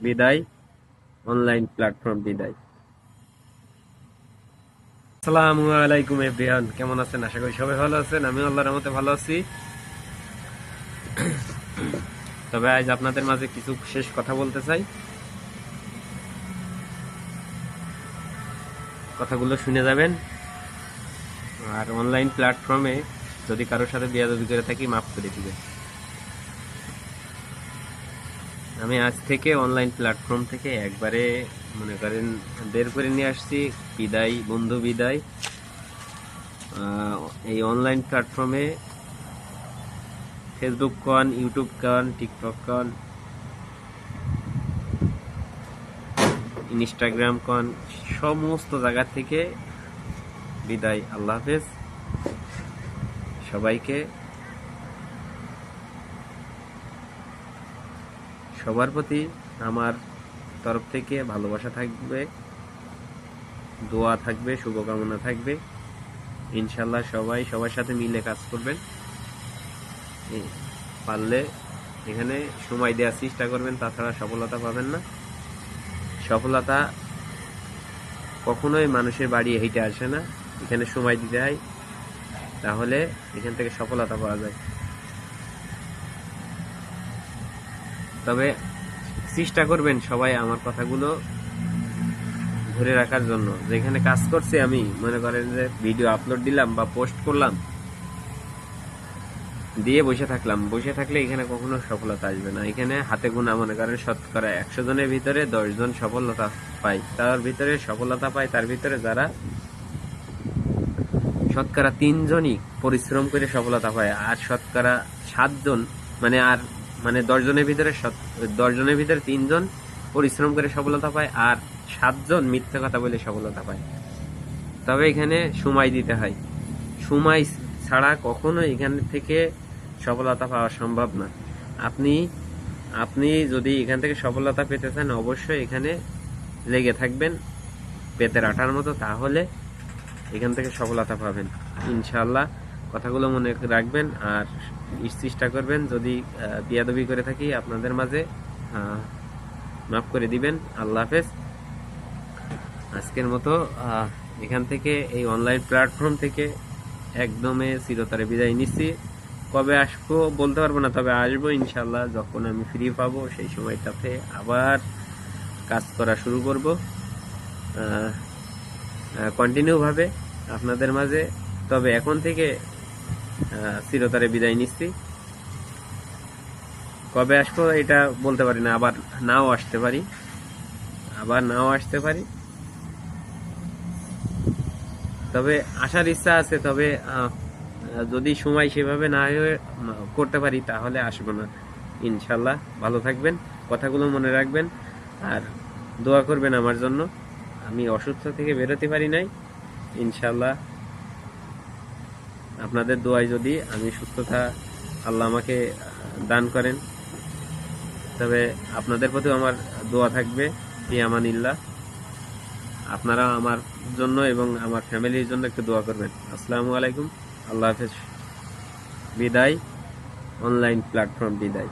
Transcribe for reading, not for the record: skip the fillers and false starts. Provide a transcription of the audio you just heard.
বিদায়, online platform বিদায়। আসসালামু আলাইকুম এভরিওয়ান, কেমন আছেন? আশা করি সবাই ভালো আছেন। আমি আল্লাহর রহমতে ভালো আছি। তবে আজ আপনাদের মাঝে কিছু শেষ কথা বলতে চাই, কথাগুলো শুনে যাবেন। আর অনলাইন প্ল্যাটফর্মে যদি কারোর সাথে বেয়াদবি করে থাকি মাফ করে দিবেন। আমি আজ থেকে অনলাইন প্ল্যাটফর্ম থেকে একবারে মনে করেন বের করে নিয়ে আসছি। বিদায় বন্ধু, বিদায়। এই অনলাইন প্ল্যাটফর্মে ফেসবুক কন, ইউটিউব কন, টিকটক কন, ইনস্টাগ্রাম কন, সমস্ত জায়গা থেকে বিদায়। আল্লাহ হাফেজ সবাইকে। সবার প্রতি আমার তরফ থেকে ভালোবাসা থাকবে, দোয়া থাকবে, শুভকামনা থাকবে। ইনশাল্লাহ সবাই সবার সাথে মিলে কাজ করবেন। পারলে এখানে সময় দেওয়ার চেষ্টা করবেন, তাছাড়া সফলতা পাবেন না। সফলতা কখনোই মানুষের বাড়ি হেঁটে আসে না, এখানে সময় দিতে হয়, তাহলে এখান থেকে সফলতা পাওয়া যায়। তবে চেষ্টা করবেন সবাই আমার কথাগুলো ধরে রাখার জন্য। যেখানে কাজ করছি আমি, মনে করেন যে ভিডিও আপলোড দিলাম বা পোস্ট করলাম, দিয়ে বসে থাকলাম, বসে থাকলে এখানে কখনো সফলতা আসবে না। এখানে হাতে গোনা মনে করেন শতকরা 100 জনের ভিতরে 10 জন সফলতা পায়। তার ভিতরে সফলতা পায় তার ভিতরে যারা শতকরা 3 জনই পরিশ্রম করে সফলতা পায়, আর শতকরা 7 জন মানে 10 জনের ভিতরে 10 জনের ভিতরে 3 জন পরিশ্রম করে সফলতা পায়, আর 7 জন মিথ্যা কথা বলে সফলতা পায়। তবে এখানে সময় দিতে হয়, সময় ছাড়া কখনো এখান থেকে সফলতা পাওয়া সম্ভব না। আপনি যদি এখান থেকে সফলতা পেতে চান, অবশ্যই এখানে লেগে থাকবেন পেতের আটার মতো, তাহলে এখান থেকে সফলতা পাবেন ইনশাআল্লাহ। কথাগুলো মনে রাখবেন আর চেষ্টা করবেন। যদি বেয়াদবি করে থাকি আপনাদের মাঝে, মাফ করে দিবেন। আল্লাহ হাফেজ। আজকের মতো এখান থেকে, এই অনলাইন প্ল্যাটফর্ম থেকে একদমে চিরতরে বিদায় নিচ্ছি। কবে আসবো বলতে পারবো না, তবে আসবো ইনশাল্লাহ। যখন আমি ফ্রি পাবো সেই সময়টাতে আবার কাজ করা শুরু করব কন্টিনিউ ভাবে আপনাদের মাঝে। তবে এখন থেকে চিরতরে বিদায় নিচ্ছি। কবে আসবো এটা বলতে পারি না, আবার নাও আসতে পারি, তবে আসার ইচ্ছা আছে। তবে যদি সময় সেভাবে না হয়ে করতে পারি তাহলে আসবো না ইনশাল্লাহ। ভালো থাকবেন, কথাগুলো মনে রাখবেন, আর দোয়া করবেন আমার জন্য। আমি অসুস্থ থেকে বেরোতে পারি নাই, ইনশাল্লাহ আপনাদের দোয়ায় যদি আমি সুস্থতা আল্লাহ আমাকে দান করেন, তবে আপনাদের প্রতি আমার দোয়া থাকবে। ফি আমানিল্লাহ। আপনারা আমার জন্য এবং আমার ফ্যামিলির জন্য একটু দোয়া করবেন। আসসালামু আলাইকুম, আল্লাহ হাফেজ। বিদায়, অনলাইন প্ল্যাটফর্ম বিদায়।